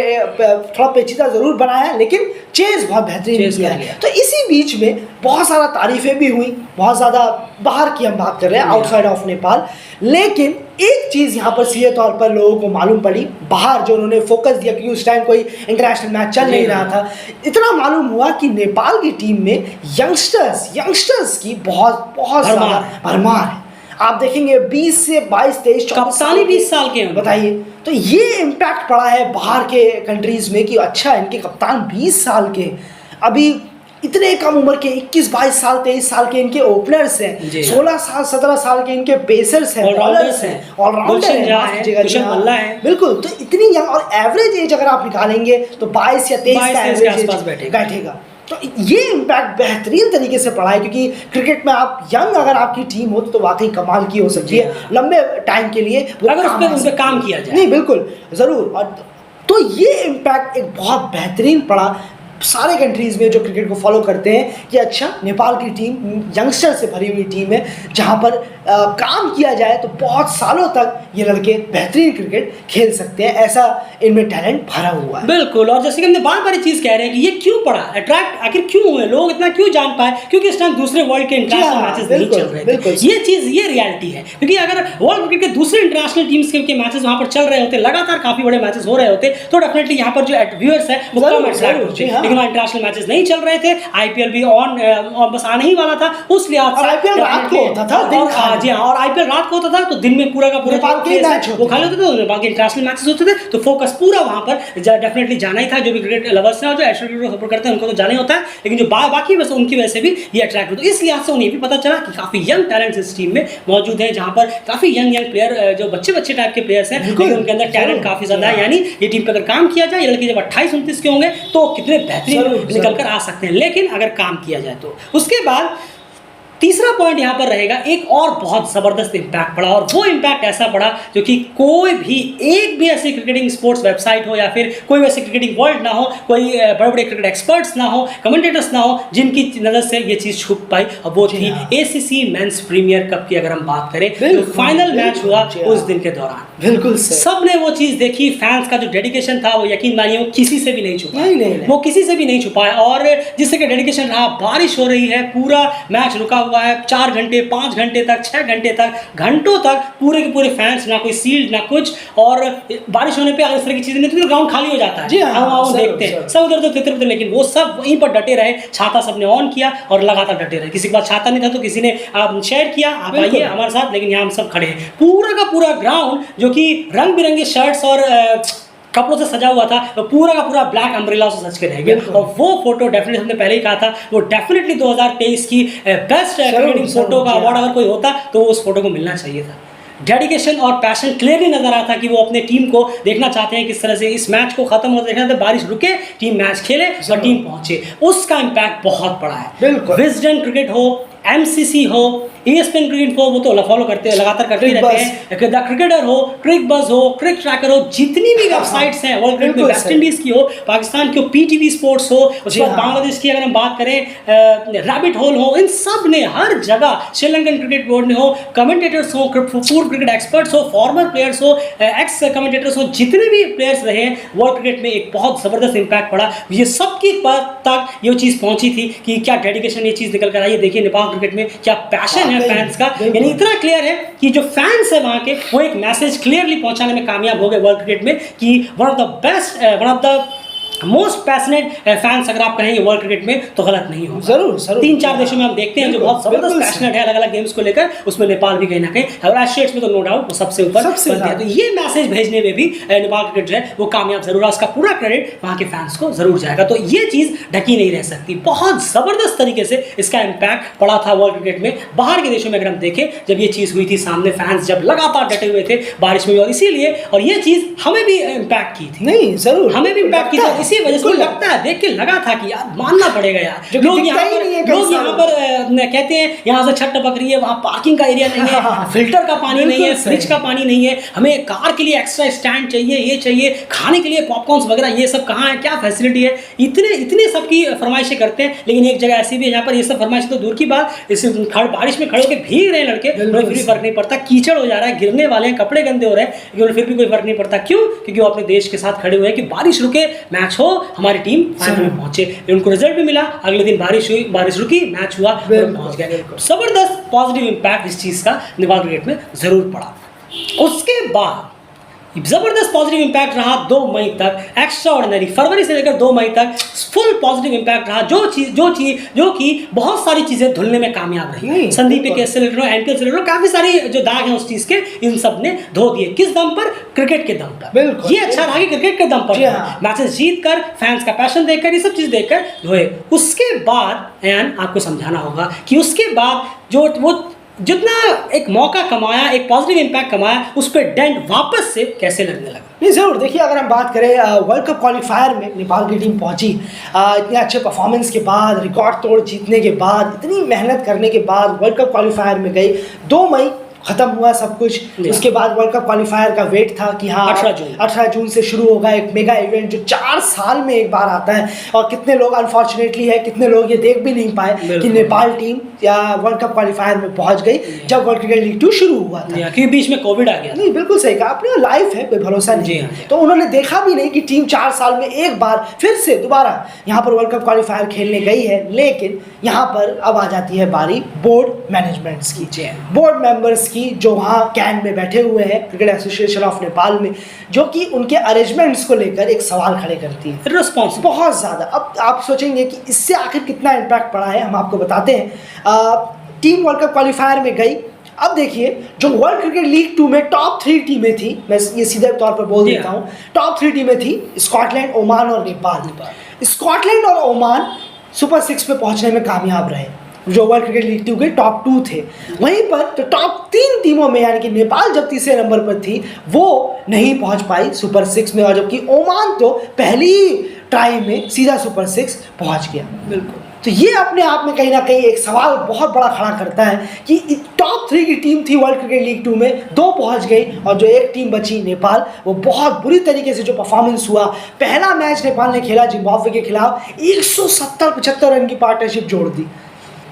थोड़ा पेचीदा जरूर बनाया, लेकिन चेस बहुत बेहतरीन किया है। तो इसी बीच में बहुत सारा तारीफें भी हुई, बहुत ज़्यादा बाहर की हम बात कर रहे हैं, आउटसाइड ऑफ नेपाल। लेकिन एक चीज़ यहाँ पर सीधे तौर पर लोगों को मालूम पड़ी, बाहर जो उन्होंने फोकस दिया, क्योंकि उस टाइम कोई इंटरनेशनल मैच चल नहीं रहा था, इतना मालूम हुआ कि नेपाल की टीम में यंगस्टर्स की बहुत ज़्यादा भरमार है। आप देखेंगे 20 से 22, 23, कप्तानी 20 साल के हैं, बताइए। तो ये इम्पैक्ट पड़ा है बाहर के कंट्रीज में कि अच्छा, इनके कप्तान 20 साल के, अभी इतने कम उम्र के 21, 22 साल, 23 साल के इनके ओपनर्स हैं, 16 साल, 17 साल के इनके पेसर्स हैं, बॉलर्स हैं, ऑलराउंडर हैं, बिल्कुल। तो इतनी यंग और एवरेज एज अगर आप निकालेंगे तो 22 या 23 का एवरेज बैठेगा। तो ये इम्पैक्ट बेहतरीन तरीके से पड़ा है, क्योंकि क्रिकेट में आप यंग अगर आपकी टीम हो तो वाकई कमाल की हो सकती है लंबे टाइम के लिए, अगर उस पर काम किया जाए। नहीं बिल्कुल ज़रूर। और तो ये इम्पैक्ट एक बहुत बेहतरीन पड़ा सारे कंट्रीज़ में जो क्रिकेट को फॉलो करते हैं कि अच्छा, नेपाल की टीम यंगस्टर से भरी हुई टीम है, जहां पर काम किया जाए तो बहुत सालों तक ये लड़के बेहतरीन क्रिकेट खेल सकते हैं, ऐसा इनमें टैलेंट भरा हुआ है। बिल्कुल। और जैसे कि हमने बार बार चीज़ कह रहे हैं कि ये क्यों पड़ा, अट्रैक्ट आखिर क्यों हुए, लोग इतना क्यों जान पाए, क्योंकि इस टाइम दूसरे वर्ल्ड के इंटरनेशनल मैचेस नहीं चल रहे थे। ये चीज़, ये रियलिटी है, क्योंकि अगर वर्ल्ड क्रिकेट के दूसरे इंटरनेशनल टीम्स के मैचेस वहाँ पर चल रहे होते, लगातार काफ़ी बड़े मैचेस हो रहे होते, तो डेफिनेटली यहाँ पर जो व्यूअर्स है वो कम अट्रैक्ट होते, लेकिन वहाँ इंटरनेशनल मैचेस नहीं चल रहे थे, आईपीएल भी ऑन बस आने ही वाला था, उस लिहाज से आईपीएल रात को होता था, जी हाँ, और आईपीएल रात को होता था, तो दिन में पूरा का पूरा वो खाली होते थे, बाकी इंटरनेशनल मैचेस होते थे, तो फोकस पूरा वहाँ पर डेफिनेटली जाना ही था। जो भी क्रिकेट लवर्स हैं और जो एशियन क्रिकेट को सपोर्ट करते हैं उनको तो जाना ही होता है, लेकिन जो बाकी बस उनकी वजह से भी ये अट्रैक्ट होता है। इस लिहाज से उन्हें भी पता चला कि काफ़ी यंग टैलेंट्स इस टीम में मौजूद है, जहाँ पर काफ़ी यंग प्लेयर, जो बच्चे टाइप के प्लेयर्स हैं, लेकिन उनके अंदर टैलेंट काफ़ी ज़्यादा है। यानी ये टीम पर अगर काम किया जाए, ये लड़के जब 28-29 के होंगे तो कितने बेहतरीन निकल कर आ सकते हैं, लेकिन अगर काम किया जाए तो। उसके बाद तीसरा पॉइंट यहाँ पर रहेगा, एक और बहुत ज़बरदस्त इम्पैक्ट पड़ा, और वो इम्पैक्ट ऐसा पड़ा जो कि कोई भी एक भी ऐसी क्रिकेटिंग स्पोर्ट्स वेबसाइट हो या फिर कोई वैसे क्रिकेटिंग वर्ल्ड ना हो, कोई बड़े बड़े क्रिकेट एक्सपर्ट्स ना हो, कमेंटेटर्स ना हो, जिनकी नज़र से ये चीज़ छुप पाई, और वो थी ACC मेंस प्रीमियर कप की। अगर हम बात करें तो फाइनल मैच हुआ उस दिन के दौरान, बिल्कुल सब ने वो चीज़ देखी। फैंस का जो डेडिकेशन था वो यकीन मानिए वो किसी से भी नहीं छुपा, वो किसी से भी नहीं छुपा है। और जिस तरह का डेडिकेशन रहा, बारिश हो रही है, पूरा मैच रुका हुआ है 4 घंटे 5 घंटे तक 6 घंटे तक, घंटों तक पूरे के पूरे फैंस, ना कोई सील्ड ना कुछ, और बारिश होने पे अगर इस तरह की चीज़ें नहीं तो ग्राउंड खाली हो जाता है। हम देखते हैं सब उधर उधर तितर, लेकिन वो सब वहीं पर डटे रहे, छाता सबने ऑन किया और लगातार डटे रहे। किसी के पास छाता नहीं था तो किसी ने शेयर किया, आप आइए हमारे साथ, लेकिन यहाँ हम सब खड़े हैं। पूरा का पूरा ग्राउंड जो कि रंग बिरंगे शर्ट्स और कपड़ों से सजा हुआ था, वो पूरा का पूरा ब्लैक अम्ब्रेला से सज के रह गया। और वो फोटो डेफिनेटली, हमने पहले ही कहा था, वो डेफिनेटली 2023 की बेस्ट क्रिकेटिंग फोटो का अवार्ड अगर कोई होता तो उस फोटो को मिलना चाहिए था। डेडिकेशन और पैशन क्लियरली नजर आता था कि वो अपने टीम को देखना चाहते हैं, किस तरह से इस मैच को खत्म होता देखना था, बारिश रुके, टीम मैच खेले और टीम पहुंचे। उसका इम्पैक्ट बहुत बड़ा है। विजडन क्रिकेट हो, MCC हो, ESPN क्रिकेट हो, वो तो फॉलो करते हैं, लगातार करते रहते हैं। द क्रिकेटर हो, क्रिक बज हो, क्रिक ट्रैकर हो, जितनी भी वेबसाइट्स हैं वर्ल्ड क्रिकेट में, वेस्ट इंडीज की हो, पाकिस्तान की हो, PTV स्पोर्ट्स हो, उसके बाद बांग्लादेश की अगर हम बात करें रैबिट होल हो, इन सब ने हर जगह, श्रीलंकन क्रिकेट बोर्ड ने हो, कमेंटेटर्स हो, पूर्व क्रिकेट एक्सपर्ट्स हो, फॉर्मर प्लेयर्स हो, एक्स कमेंटेटर्स हो, जितने भी प्लेयर्स रहे वर्ल्ड क्रिकेट में, एक बहुत ज़बरदस्त इम्पैक्ट पड़ा। ये सबकी तक ये चीज़ पहुंची थी कि क्या डेडिकेशन ये चीज़ निकल कर आई है। देखिए नेपाल क्रिकेट में क्या पैशन है फैंस का, यानी इतना क्लियर है कि जो फैंस है वहां के, वो एक मैसेज क्लियरली पहुंचाने में कामयाब हो गए वर्ल्ड क्रिकेट में कि one of the best, one of the most passionate fans अगर आप कहेंगे वर्ल्ड क्रिकेट में तो गलत नहीं हो। जरूर 3-4 देशों में हम देखते हैं जो बहुत जबरदस्त पैशनेट है अलग अलग गेम्स को लेकर, उसमें नेपाल भी कहीं ना कहीं, और एशियाड्स में तो नो डाउट वो सबसे ऊपर। तो ये मैसेज भेजने में भी नेपाल क्रिकेट जो है वो कामयाब जरूर है, उसका पूरा क्रेडिट वहाँ के फैंस को जरूर जाएगा। तो ये चीज़ ढकी नहीं रह सकती, बहुत जबरदस्त तरीके से इसका इम्पैक्ट पड़ा था वर्ल्ड क्रिकेट में। बाहर के देशों में अगर हम देखें, जब ये चीज़ हुई थी सामने, फैंस जब लगातार डटे हुए थे बारिश में, और इसीलिए, और ये चीज़ हमें भी इम्पैक्ट की थी, नहीं जरूर हमें भी इम्पैक्ट की थी, इसी वजह से लगता है, देख के लगा था कि यार मानना पड़ेगा यार, लोग यहाँ पर कहते हैं यहाँ से छत टपक रही है, वहाँ पार्किंग का एरिया नहीं है, फिल्टर का पानी नहीं है, फ्रिज का पानी नहीं है, हमें कार के लिए एक्स्ट्रा स्टैंड चाहिए, ये चाहिए, खाने के लिए पॉपकॉर्न्स वगैरह, ये सब कहाँ है, क्या फैसिलिटी है, इतने सब की फरमाइशें करते हैं। लेकिन एक जगह ऐसी भी है जहाँ पर ये सब फरमाइश तो दूर की बात, इस बारिश में खड़े होकर भीग रहे हैं लड़के, उन्हें फिर भी फर्क नहीं पड़ता, कीचड़ हो जा रहा है, गिरने वाले हैं, कपड़े गंदे हो रहे हैं, लेकिन उन्हें फिर भी कोई फर्क नहीं पड़ता। क्यों? क्योंकि वो अपने देश के साथ खड़े हुए हैं कि बारिश रुके, मैच हो, हमारी टीम फाइनल में पहुंचे। उनको रिजल्ट भी मिला, अगले दिन बारिश हुई, बारिश रुकी, मैच हुआ, पहुंच गए। जबरदस्त पॉजिटिव इंपैक्ट इस चीज का नेपाल क्रिकेट में जरूर पड़ा। उसके बाद जबरदस्त पॉजिटिव इंपैक्ट रहा 2 मई तक, एक्स्ट्रा ऑर्डिनरी, फरवरी से लेकर 2 मई तक फुल पॉजिटिव इंपैक्ट रहा, जो कि बहुत सारी चीजें धुलने में कामयाब रही। संदीप के से लेकर NPL से लेकर काफी सारी जो दाग हैं उस चीज के, इन सब ने धो दिए। किस दम पर? क्रिकेट के दम पर। ये अच्छा रहा कि क्रिकेट के दम पर मैचेस जीत कर, फैंस का पैशन देखकर, ये सब चीज देखकर धोए। उसके बाद एन आपको समझाना होगा कि उसके बाद जो वो जितना एक मौका कमाया, एक पॉजिटिव इम्पैक्ट कमाया, उस पर डेंट वापस से कैसे लगने लगा। नहीं ज़रूर, देखिए अगर हम बात करें वर्ल्ड कप क्वालिफायर में नेपाल की टीम पहुंची, इतने अच्छे परफॉर्मेंस के बाद, रिकॉर्ड तोड़ जीतने के बाद, इतनी मेहनत करने के बाद वर्ल्ड कप क्वालिफायर में गई। 2 मई खत्म हुआ सब कुछ। उसके बाद वर्ल्ड कप क्वालिफायर का वेट था कि हाँ 18 जून से शुरू होगा एक मेगा इवेंट जो 4 साल में एक बार आता है। और कितने लोग अनफॉर्चुनेटली है, कितने लोग ये देख भी नहीं पाए कि नेपाल टीम या वर्ल्ड कप क्वालिफायर में पहुंच गई जब वर्ल्ड क्रिकेट लीग 2 शुरू हुआ था, क्योंकि बीच में कोविड आ गया। नहीं, बिल्कुल सही कहा आपने, लाइव है, कोई भरोसा नहीं है। तो उन्होंने देखा भी नहीं कि टीम 4 साल में एक बार फिर से दोबारा यहाँ पर वर्ल्ड कप क्वालिफायर खेलने गई है। लेकिन यहाँ पर अब आ जाती है बारी बोर्ड मैनेजमेंट्स की, बोर्ड मेंबर्स की, जो वहाँ कैन में बैठे हुए हैं क्रिकेट एसोसिएशन ऑफ नेपाल में, जो कि उनके अरेंजमेंट्स को लेकर एक सवाल खड़े करती है, रिस्पॉन्स बहुत ज़्यादा। अब आप सोचेंगे कि इससे आखिर कितना इम्पैक्ट पड़ा है, हम आपको बताते हैं। टीम वर्ल्ड कप क्वालिफायर में गई। अब देखिए, जो वर्ल्ड क्रिकेट लीग 2 में टॉप 3 टीमें थी, मैं ये सीधे तौर पर बोल देता हूँ, टॉप 3 टीमें थी स्कॉटलैंड, ओमान और नेपाल। स्कॉटलैंड और ओमान सुपर 6 पे पहुंचने में कामयाब रहे, जो वर्ल्ड क्रिकेट लीग 2 के टॉप 2 थे। वहीं पर तो टॉप 3 टीमों में, यानी कि नेपाल जब तीसरे नंबर पर थी, वो नहीं पहुंच पाई सुपर 6 में, और जबकि ओमान तो पहली ट्राई में सीधा सुपर 6 पहुंच गया। बिल्कुल। तो ये अपने आप में कहीं ना कहीं एक सवाल बहुत बड़ा खड़ा करता है कि टॉप 3 की टीम थी वर्ल्ड क्रिकेट लीग 2 में, 2 पहुंच गई और जो एक टीम बची नेपाल, वो बहुत बुरी तरीके से जो परफॉर्मेंस हुआ। पहला मैच नेपाल ने खेला जिम्बाब्वे के खिलाफ, 170-75 रन की पार्टनरशिप जोड़ दी,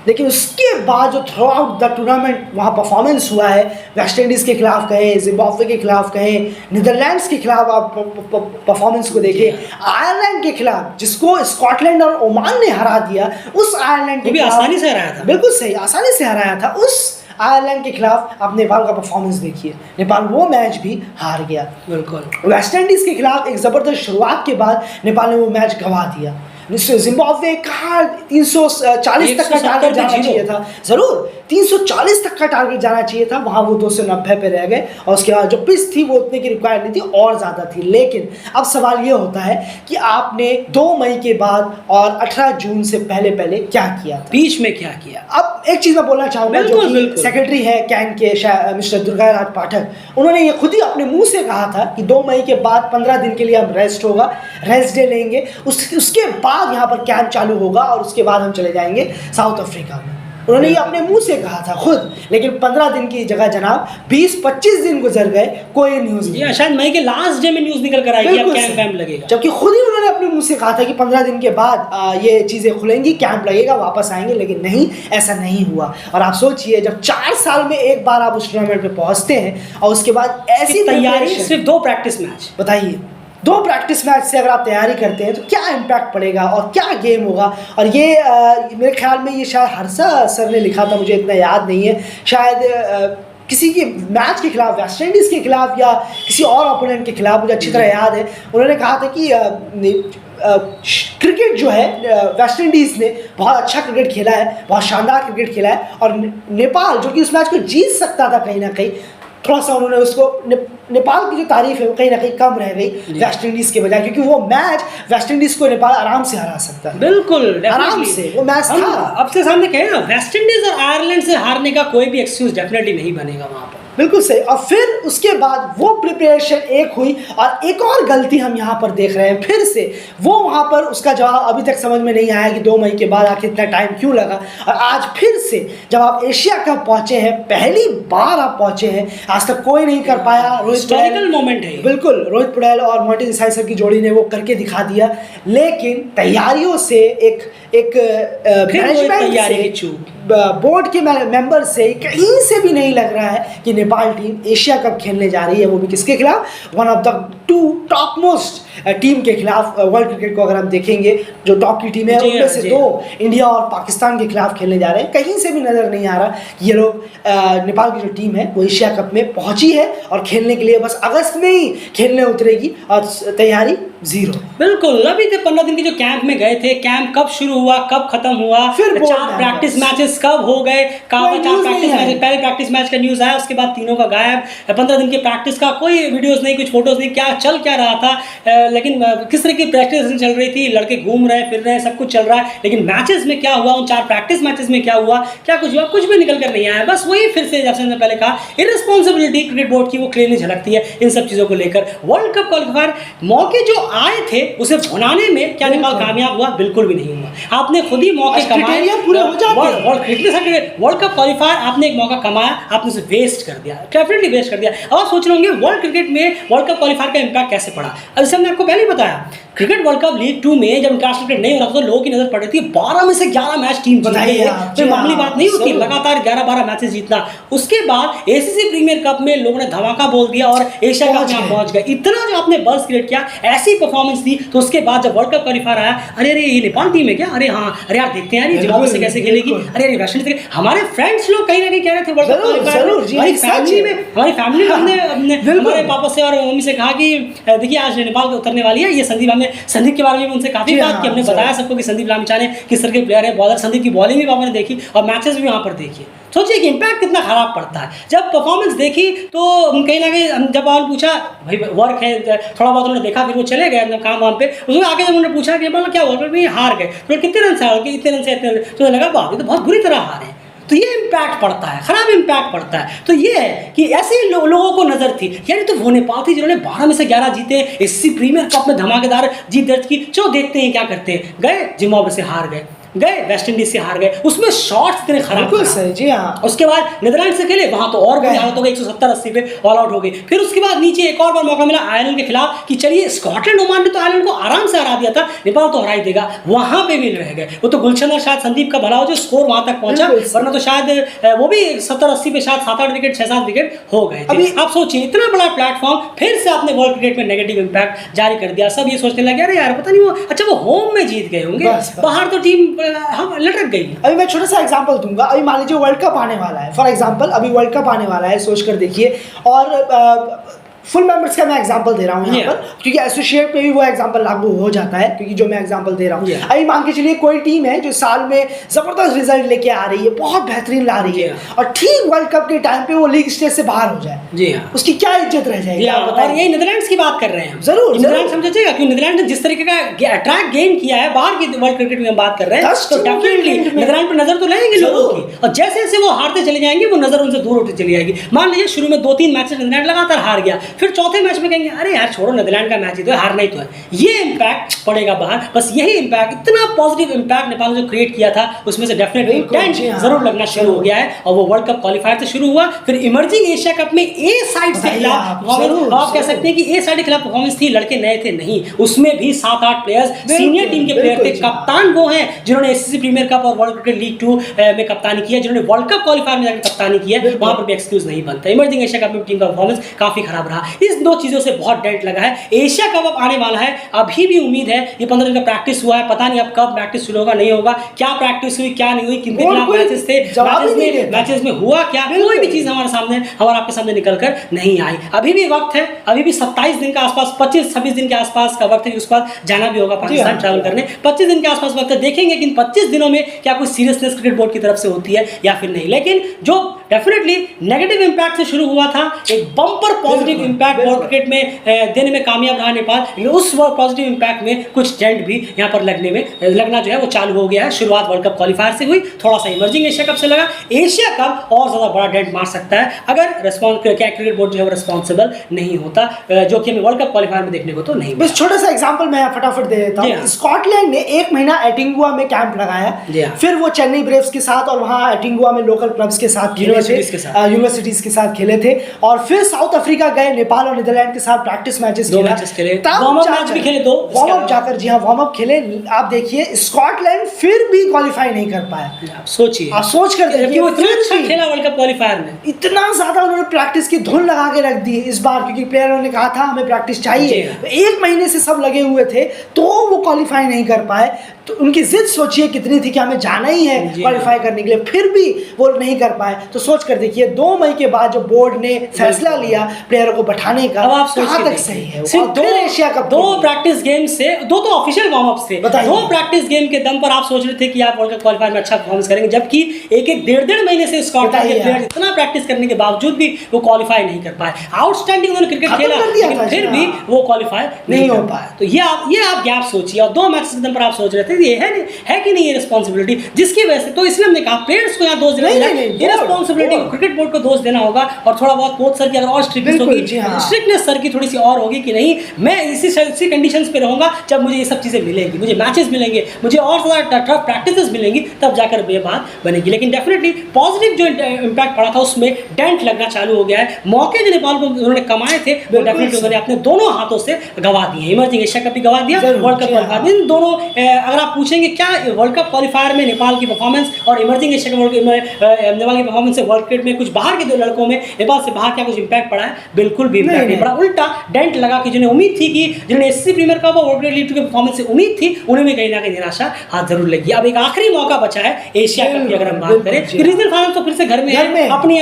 लेकिन उसके बाद जो थ्रू आउट द टूर्नामेंट वहाँ परफॉर्मेंस हुआ है, वेस्ट इंडीज़ के खिलाफ कहें, जिम्बाब्वे के खिलाफ कहें, नीदरलैंड्स के खिलाफ आप परफॉर्मेंस को देखें, आयरलैंड के खिलाफ जिसको स्कॉटलैंड और ओमान ने हरा दिया, उस आयरलैंड के भी आसानी से हराया था, बिल्कुल सही, आसानी से हराया था, उस आयरलैंड के खिलाफ आप नेपाल का परफॉर्मेंस देखिए, नेपाल वो मैच भी हार गया। बिल्कुल वेस्ट इंडीज़ के खिलाफ एक ज़बरदस्त शुरुआत के बाद नेपाल ने वो मैच गंवा दिया। जिम्बाब्वे कहाँ 340 तक का टारगेट जाना चाहिए था, ज़रूर 340 तक का टारगेट जाना चाहिए था, वहाँ वो 290 पे रह गए और उसके बाद जो पिच थी वो उतने की रिक्वायर्ड नहीं थी, और ज़्यादा थी। लेकिन अब सवाल ये होता है कि आपने 2 मई के बाद और 18 जून से पहले क्या किया था, बीच में क्या किया। अब एक चीज़ मैं बोलना चाहूँगा, जो कि सेक्रेटरी है कैन के मिस्टर दुर्गाराज पाठक, उन्होंने ये खुद ही अपने मुंह से कहा था कि 2 मई के बाद 15 दिन के लिए हम रेस्ट होगा, रेस्ट डे लेंगे, उसके बाद यहाँ पर कैंप चालू होगा और उसके बाद हम चले जाएंगे साउथ अफ्रीका में। उन्होंने ये अपने मुंह से कहा था खुद, लेकिन 15 दिन की जगह जनाब 20-25 दिन गुजर गए, कोई न्यूज़ नहीं। शायद मई के लास्ट डे में न्यूज़ निकल कर आएगी अब कैंप लगेगा, जबकि खुद ही उन्होंने अपने मुंह से कहा था कि 15 दिन के बाद ये चीज़ें खुलेंगी, कैंप लगेगा, वापस आएंगे, लेकिन नहीं, ऐसा नहीं हुआ। और आप सोचिए, जब 4 साल में एक बार आप उस टूर्नामेंट पे पहुँचते हैं और उसके बाद ऐसी तैयारी, सिर्फ 2 प्रैक्टिस मैच, बताइए 2 प्रैक्टिस मैच से अगर आप तैयारी करते हैं तो क्या इम्पैक्ट पड़ेगा और क्या गेम होगा। और ये मेरे ख्याल में ये शायद हर्षा सर ने लिखा था, मुझे इतना याद नहीं है, शायद किसी के मैच के खिलाफ, वेस्ट इंडीज़ के खिलाफ या किसी और ओपोनेंट के खिलाफ, मुझे अच्छी तरह याद है, उन्होंने कहा था कि क्रिकेट जो है वेस्ट इंडीज़ ने बहुत अच्छा क्रिकेट खेला है, बहुत शानदार क्रिकेट खेला है, और नेपाल जो कि उस मैच को जीत सकता था, कहीं ना कहीं थोड़ा सा उन्होंने उसको नेपाल की जो तारीफ है वो कहीं ना कहीं कम रह गई वेस्ट इंडीज़ के बजाय, क्योंकि वो मैच वेस्ट इंडीज़ को नेपाल आराम से हरा सकता है, बिल्कुल आराम से वो मैच था। अब से सामने कहे ना, वेस्ट इंडीज और आयरलैंड से हारने का कोई भी एक्सक्यूज डेफिनेटली नहीं बनेगा वहाँ पर, बिल्कुल सही। और फिर उसके बाद वो प्रिपरेशन एक हुई और एक और गलती हम यहाँ पर देख रहे हैं फिर से, वो वहाँ पर उसका जवाब अभी तक समझ में नहीं आया कि 2 मई के बाद आखिर इतना टाइम क्यों लगा। और आज फिर से जब आप एशिया कप पहुँचे हैं, पहली बार आप पहुँचे हैं, आज तक कोई नहीं कर पाया, हिस्टोरिकल मोमेंट है, बिल्कुल रोहित पटेल और मोंटी देसाई सर की जोड़ी ने वो करके दिखा दिया। लेकिन तैयारियों से एक मैनेजमेंट से, बोर्ड के मेंबर से कहीं से भी नहीं लग रहा है कि नेपाल टीम एशिया कप खेलने जा रही है, वो भी किसके खिलाफ, one of the 2 top most team के खिलाफ। वर्ल्ड क्रिकेट को अगर हम देखेंगे, जो टॉप की टीम है उनमें से 2 इंडिया और पाकिस्तान के खिलाफ खेलने जा रहे हैं। कहीं से भी नज़र नहीं आ रहा कि ये लोग नेपाल की जो टीम है वो एशिया कप में पहुंची है और खेलने के लिए बस अगस्त में ही खेलने उतरेगी, और तैयारी 0। बिल्कुल, अभी तो 15 दिन के जो कैंप में गए थे, कैंप कब शुरू हुआ, कब खत्म हुआ, फिर 4 प्रैक्टिस मैचेस कब हो गए, पहले प्रैक्टिस मैच का न्यूज़ आया, उसके बाद तीनों का गायब, 15 दिन की प्रैक्टिस का कोई वीडियोस नहीं, कुछ फोटोज नहीं, क्या रहा था, लेकिन किस तरह की प्रैक्टिस चल रही थी, लड़के घूम रहे फिर रहे, सब कुछ चल रहा है, लेकिन मैचेस में क्या हुआ, उन 4 प्रैक्टिस मैचेस में क्या हुआ, क्या कुछ हुआ, कुछ भी निकल कर नहीं आया। बस वही फिर से, जैसे मैंने पहले कहा, इररिस्पॉन्सिबिलिटी क्रिकेट बोर्ड की वो क्लियरली झलकती है इन सब चीज़ों को लेकर। वर्ल्ड कप क्वालिफायर मौके जो आए थे उसे बनाने में क्या नेपाल कामयाब हुआ? बिल्कुल भी नहीं हुआ। आपने खुद ही मौके कमाए, पूरे हो जाते हैं। वर्ल्ड कप क्वालिफायर आपने एक मौका कमाया, आपने उसे वेस्ट कर दिया, डेफिनेटली वेस्ट कर दिया। अब आप सोच रहे होंगे वर्ल्ड क्रिकेट में वर्ल्ड कप क्वालिफायर का इंपैक्ट कैसे पड़ा। अब जैसे हमने आपको पहले ही बताया, क्रिकेट वर्ल्ड कप लीग 2 में जब इंटरनेशनल क्रिकेट नहीं हो रहा था तो लोगों की नजर पड़ रही थी 12 में से 11 मैच टीम जीत गई है, कोई मामूली बात नहीं होती, लगातार 11-12 मैचेस जीतना। उसके बाद एसीसी प्रीमियर कप में लोगों ने धमाका बोल दिया और एशिया कप में पहुंच गए। इतना जो आपने बज़ क्रिएट किया, ऐसी परफॉर्मेंस थी, तो उसके बाद जब वर्ल्ड कप क्वालिफायर आया, अरे ये नेपाल टीम है क्या, अरे हाँ, अरे यार देखते हैं यार जिम्बाब्वे से कैसे खेलेगी, अरे वेस्ट इंडीज से। हमारे फ्रेंड्स लोग कहीं ना कहीं कह रहे थे वर्ल्ड कप क्वालिफायर, हमारी फैमिली में हमारे पापा से और मम्मी से कहा कि देखिए आज नेपाल को उतरने वाली है। ये संदीप के बारे में उनसे काफी बात की, हमने बताया सबको कि संदीप लामिछाने किस तरह के प्लेयर है, बॉलर। संदीप की बॉलिंग भी पापा ने देखी और मैचेस भी वहाँ पर देखी। सोचिए कि इम्पैक्ट कितना खराब पड़ता है। जब परफॉर्मेंस देखी तो कहीं ना कहीं जब आपने पूछा भाई वर्क है, थोड़ा बहुत उन्होंने देखा, फिर वो चले गए काम वाम पे। उसमें आगे जब उन्होंने पूछा कि मतलब क्या वर्ल्ड में हार गए, तो कितने रन से हार गए, इतने रन से, तो लगा बाप ये तो बहुत बुरी तरह हारे। तो ये इम्पैक्ट पड़ता है, खराब इम्पैक्ट पड़ता है। तो ये है कि ऐसे ही लोगों को नजर थी, यानी तो वो नेपाल थी जिन्होंने 12 में से 11 जीते, एससी प्रीमियर कप में धमाकेदार जीत दर्ज की। चलो देखते हैं क्या करते हैं, गए जिम्बाब्वे से हार गए। गए वेस्ट इंडीज से हार गए, उसमें शॉट्स इतने खराब बिल्कुल सही जी हाँ। उसके बाद नीदरलैंड से खेले, वहां तो और बुरी हालत हो गई, 170-80 पे ऑल आउट हो गई। फिर उसके बाद नीचे एक और बार मौका मिला आयरलैंड के खिलाफ कि चलिए स्कॉटलैंड ओमान ने तो आयरलैंड को आराम से हरा दिया था, नेपाल तो हरा ही देगा, वहां पे भी रह गए। वो तो गुलशन और शायद संदीप का भला हो जो स्कोर वहां तक पहुंचा, वरना तो शायद वो भी 70-80 पे शायद 7-8 विकेट 6-7 विकेट हो गए थे। अभी आप सोचिए इतना बड़ा प्लेटफॉर्म फिर से आपने वर्ल्ड क्रिकेट में नेगेटिव इंपैक्ट जारी कर दिया। सब ये सोचने लगे अरे यार पता नहीं वो अच्छा वो होम में जीत गए होंगे, बाहर तो टीम हम लटक गई। अभी मैं छोटा सा एग्जांपल दूंगा, अभी मान लीजिए वर्ल्ड कप आने वाला है, फॉर एग्जांपल अभी वर्ल्ड कप आने वाला है, सोच कर देखिए। और फुल मेंबर्स का मैं एग्जांपल दे रहा हूँ यहाँ पर, क्योंकि एसोसिएट में भी वो एग्जांपल लागू हो जाता है, क्योंकि जो मैं एग्जांपल दे रहा हूँ अभी मान के चलिए कोई टीम है जो साल में जबरदस्त रिजल्ट लेके आ रही है, बहुत बेहतरीन ला रही है, और ठीक वर्ल्ड कप के टाइम पे वो लीग स्टेज से बाहर हो जाए, जी हाँ, उसकी क्या इज्जत रह जाएगी? और यही नीदरलैंड्स की बात कर रहे हैं, जरूर नीदरलैंड समझिएगा, क्योंकि नीदरलैंड ने जिस तरीके का अट्रैक्ट गेन किया है बाहर की वर्ल्ड क्रिकेट में हम बात कर रहे हैं, तो डेफिनेटली नीदरलैंड पर नजर तो रहेंगे लोगों की, और जैसे जैसे वो हारते चले जाएंगे वो नजर उनसे दूर होती चली जाएगी। मान लीजिए शुरू में 2-3 मैच नीदरलैंड लगातार हार गया, फिर चौथे मैच में कहेंगे अरे यार छोड़ो नीदरलैंड का मैच ही तो है, हारना ही तो है, ये इंपैक्ट पड़ेगा बाहर। बस यही इंपैक्ट, इतना पॉजिटिव इंपैक्ट नेपाल ने जो क्रिएट किया था उसमें से डेफिनेटली डेंट जरूर लगना शुरू हो गया है, और वो वर्ल्ड कप क्वालिफायर से शुरू हुआ, फिर इमर्जिंग एशिया कप में ए साइड से खिलाफ आप कह सकते हैं कि ए साइड के खिलाफ परफॉर्मेंस थी, लड़के नए थे नहीं, उसमें भी 7-8 प्लेयर्स सीनियर टीम के प्लेयर थे, कप्तान वो हैं जिन्होंने एससीसी प्रीमियर कप और वर्ल्ड क्रिकेट लीग 2 में कप्तानी की है, जिन्होंने वर्ल्ड कप क्वालिफायर में जाकर कप्तानी की है, वहां पर भी एक्सक्यूज नहीं बनता। इमर्जिंग एशिया कप में टीम का परफॉर्मेंस काफी खराब रहा, इस दो चीजों से बहुत डेंट लगा है। एशिया कप अब आने वाला है, अभी भी उम्मीद है, ये 15 दिन का प्रैक्टिस हुआ है, पता नहीं अब कब प्रैक्टिस शुरू होगा नहीं होगा, क्या प्रैक्टिस हुई क्या नहीं हुई, कितने मैचेस थे, मैचेस में हुआ क्या, कोई भी चीज हमारे आपके सामने निकल कर नहीं आई। अभी भी वक्त है, अभी भी 27 दिन का आसपास, 25-26 दिन के आसपास का वक्त है, उसके बाद जाना भी होगा पाकिस्तान ट्रैवल करने, 25 दिन के आसपास वक्त है, देखेंगे कि इन 25 दिनों में क्या कोई सीरियसनेस क्रिकेट बोर्ड की तरफ से होती है या फिर नहीं। लेकिन जो डेफिनेटली नेगेटिव इंपैक्ट से शुरू हुआ था, एक bumper positive impact world cricket में देने में कामयाब रहा नेपाल, लेकिन उस पॉजिटिव इंपैक्ट में कुछ डेंट भी यहाँ पर लगना जो है वो चालू हो गया है। शुरुआत वर्ल्ड कप क्वालिफायर से हुई, थोड़ा सा इमर्जिंग एशिया कप से लगा, एशिया कप और ज्यादा बड़ा डेंट मार सकता है अगर क्रिकेट बोर्ड जो है वो रिस्पॉन्सिबल नहीं होता, जो कि हमें वर्ल्ड कप क्वालिफायर में देखने को तो नहीं। बस छोटा सा एग्जांपल मैं फटाफट दे देता हूँ। स्कॉटलैंड ने 1 महीना एटिंगुआ में कैंप लगाया, फिर वो चेन्नई ब्रेव्स के साथ और वहाँ एटिंगुआ में लोकल क्लब्स के साथ यूनिवर्सिटीज के साथ खेले थे, और फिर साउथ अफ्रीका गए, नेपाल और नीदरलैंड के साथ प्रैक्टिस मैचेस खेले, वार्म अप जाकर, जी हाँ वार्म अप खेले। आप देखिए स्कॉटलैंड फिर भी क्वालिफाई नहीं कर पाया। आप सोच कर देखिए वो इतना अच्छा खेला वर्ल्ड कप क्वालिफायर में, इतना ज्यादा उन्होंने प्रैक्टिस की धुन लगा के रख दी इस बार, क्योंकि प्लेयरों ने कहा था हमें प्रैक्टिस चाहिए, 1 महीने से सब लगे हुए थे, तो वो क्वालिफाई नहीं कर पाए। तो उनकी जिद सोचिए कितनी थी कि हमें जाना ही है क्वालिफाई करने के लिए, फिर भी वो नहीं कर पाए। तो सोच कर देखिए 2 मई के बाद जो बोर्ड ने फैसला लिया प्लेयरों को बैठाने का, अब आप कहां तक सही है? सिर्फ 2 एशिया कप, 2 प्रैक्टिस गेम से, 2 तो ऑफिशियल वार्म अप थे, 2 प्रैक्टिस गेम के दम पर आप सोच रहे थे कि आप वर्ल्ड कप क्वालिफायर में अच्छा परफॉर्मेंस करेंगे, जबकि एक 1.5 महीने से स्कॉटलैंड के प्लेयर इतना प्रैक्टिस करने के बावजूद भी वो क्वालिफाई नहीं कर पाए। आउटस्टैंडिंग उन्होंने क्रिकेट खेला, लेकिन फिर भी वो क्वालिफाई नहीं हो पाया। तो ये आप गैप सोचिए, और 2 मैच के दम पर आप सोच रहे थे ये है कि नहीं ये रिस्पॉन्सिबिलिटी, जिसकी वजह से तो इसलिए हमने कहा प्लेयर्स को यहाँ दोष देना, ये रिस्पॉन्सिबिलिटी क्रिकेट बोर्ड को दोष देना होगा, और थोड़ा बहुत कोच सर की अगर और स्ट्रिक्टनेस होगी, स्ट्रिक्टनेस सर की थोड़ी सी और होगी कि नहीं मैं इसी कंडीशंस पे रहूंगा जब मुझे ये सब चीजें मिलेंगी, मुझे मैचेस मिलेंगे, मुझे और ज्यादा टफ प्रैक्टिसेस मिलेंगी, तब जाकर ये बात बनेगी। लेकिन डेफिनेटली पॉजिटिव जो इम्पैक्ट पड़ा था उसमें डेंट लगना चालू हो गया है। मौके जो नेपाल को उन्होंने कमाए थे वो डेफिनेटली उन्होंने अपने दोनों हाथों से गवा दिए। इमर्जिंग एशिया कप भी गवा दिया, वर्ल्ड कप क्वालिफायर, इन दोनों अगर आप पूछेंगे क्या वर्ल्ड कप क्वालिफायर में नेपाल की परफॉर्मेंस और इमर्जिंग एशिया नेपाल की परफॉर्मेंस से वर्ल्ड क्रिकेट में कुछ बाहर के 2 लड़कों में नेपाल से बाहर क्या कुछ इंपैक्ट पड़ा है? बिल्कुल भी इंपैक्ट नहीं पड़ा, उल्टा डेंट लगा कि जिन्हें उम्मीद थी कि जिन्होंने एससीसी प्रीमियर कप और वर्ल्ड क्रिकेट लीग 2 के परफॉर्मेंस से उम्मीद थी, उन्हें भी कहीं ना कहीं निराशा हाथ जरूर लगी। अब एक आखिरी मौका बचा है एशिया कप की, अगर हम बात करें रीजनल फाइनल तो फिर से घर में अपनी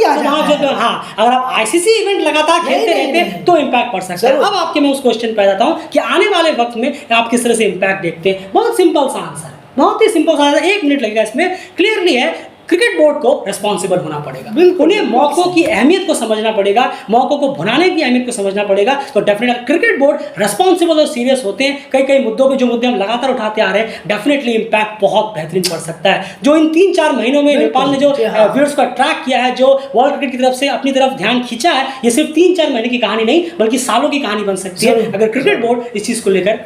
अगर आप आईसीसी इवेंट लगातार खेलते रहते तो इंपैक्ट पड़ सकता है। अब आपके मैं उस क्वेश्चन पे आता हूं कि आने वाले वक्त में आप किस तरह से इंपैक्ट देखते हैं। बहुत सिंपल सा आंसर है, बहुत ही सिंपल सा आंसर, 1 मिनट लगेगा इसमें। क्लियरली है, क्रिकेट बोर्ड को रिस्पॉन्सिबल होना पड़ेगा, उन्हें मौकों की अहमियत को समझना पड़ेगा, मौकों को भुनाने की अहमियत को समझना पड़ेगा। तो डेफिनेटली क्रिकेट बोर्ड रिस्पॉन्सिबल और सीरियस होते हैं। कई मुद्दों पे जो मुद्दे हम लगातार उठाते आ रहे हैं, डेफिनेटली इंपैक्ट बहुत बेहतरीन पड़ सकता है। जो इन 3-4 महीनों में नेपाल ने जो व्यूअर्स को अट्रैक्ट किया है, जो वर्ल्ड क्रिकेट की तरफ से अपनी तरफ ध्यान खींचा है, ये सिर्फ 3-4 महीने की कहानी नहीं बल्कि सालों की कहानी बन सकती है अगर क्रिकेट बोर्ड इस चीज को लेकर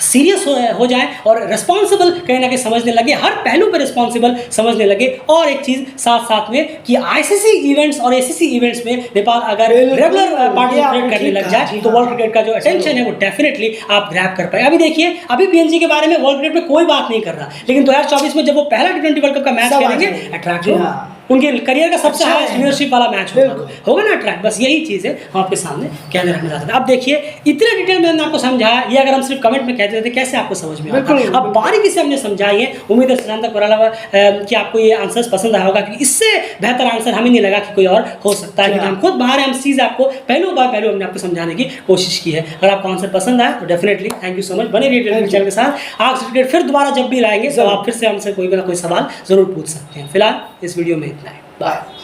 सीरियस हो जाए और रिस्पॉन्सिबल कहीं ना कहीं समझने लगे, हर पहलू पर रिस्पॉन्सिबल समझने लगे। और एक चीज़ साथ साथ में कि आईसीसी इवेंट्स और एसीसी इवेंट्स में नेपाल अगर रेगुलर पार्टिसिपेट करने लग जाए तो वर्ल्ड क्रिकेट का जो अटेंशन है वो डेफिनेटली आप ग्रैब कर पाए। अभी देखिए, अभी पीएनजी के बारे में वर्ल्ड क्रिकेट में कोई बात नहीं कर रहा, लेकिन 2024 में जब वो पहला T20 वर्ल्ड कप का मैच खेलेंगे, अट्रैक्ट होगा, उनके करियर का सबसे हाईएस्ट व्यूअरशिप वाला मैच होगा ना अट्रैक्ट। बस यही चीज़ है हम आपके सामने कहने रखना चाहते थे। अब देखिए, इतने डिटेल में हमने आपको समझाया, ये अगर हम सिर्फ कमेंट में कहते थे कैसे आपको समझ में आता। अब बारीकी से हमने समझाई है। उम्मीद है सुशांत कोराला कि आपको ये आंसर्स पसंद आया होगा, क्योंकि इससे बेहतर आंसर हमें नहीं लगा कि कोई और हो सकता है, क्योंकि हम खुद बाहर हम चीज़ आपको पहलू हमने आपको समझाने की कोशिश की है। अगर आपको आंसर पसंद आया तो definitely thank you so much. बने रहिए चैनल के साथ। आज क्रिकेट फिर दोबारा जब भी लाएंगे तो आप फिर से हमसे कोई ना कोई सवाल जरूर पूछ सकते हैं। फिलहाल इस वीडियो में इतना है। बाय।